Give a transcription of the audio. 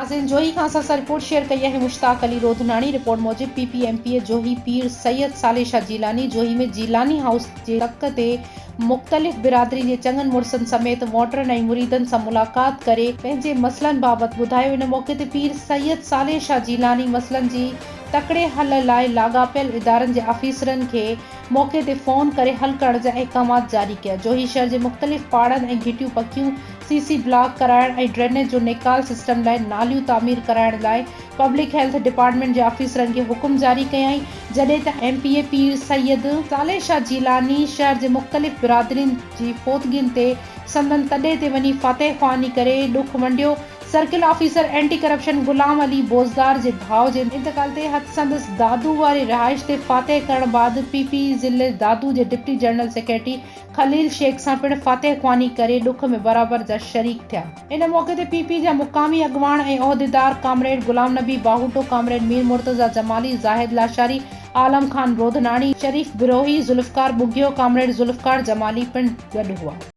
नाज़रीन, जोही खां असां रिपोर्ट शेयर कई है मुश्ताक अली रोधनानी। रिपोर्ट मूजिब PPMP जोही पीर सैयद साले शाह जीलानी जोही में जीलानी हाउस जे तक ते मुख़्तलिफ़ बिरादरी जे चङनि मुड़सनि समेत वोटरनि ऐं मुरीदनि सां मुलाक़ात करे पंहिंजे मसइलनि बाबति ॿुधायो। इन मौक़े ते पीर सैयद साले शाह जीलानी मसइलनि जी तकड़े हल लाइ लाॻापियल इदारनि जे आफ़ीसरनि खे मौक़े ते फ़ोन करे हल करण जा अहकामात जारी कया। जोही शहर जे मुख़्तलिफ़ पाड़नि ऐं घिटियूं पकियूं CC ब्लॉक कराइण ऐं ड्रेनेज जो नेकाल सिस्टम लाइ नालियूं तामीर कराइण लाइ पब्लिक हेल्थ डिपार्टमेंट जे आफ़ीसरनि खे हुकुम जारी कयाई। जॾहिं त MPA पीर सैयद साले शाह जीलानी शहर जे मुख़्तलिफ़ बिरादरियुनि जी फोतगियुनि ते संदन तॾे ते वञी फातह ख़्वानी करे ॾुख वंडियो। Circle officer anti corruption Ghulam Ali Bozdar जे भाउ जे इंतकाल ते हथ संदसि दादू वारी रिहाइश ते फातह करण बाद PP ज़िले दादू जे deputy general secretary Khalil Shaikh सां पिण फातह ख़्वानी करे ॾुख में बराबर जा शरीक थिया। इन मौक़े ते PP जा मुक़ामी अॻवान ऐं उहिदेदार कामरेड गुलाम नबी बाहुटो, कामरेड मीर मुर्तज़ा जमाली, ज़ाहिद लाशारी, आलम खान रोधनानी, शरीफ बिरोही, ज़ुल्फ़कार बुगियो, कामरेड ज़ुल्फ़कार जमाली पिण गॾु हुआ।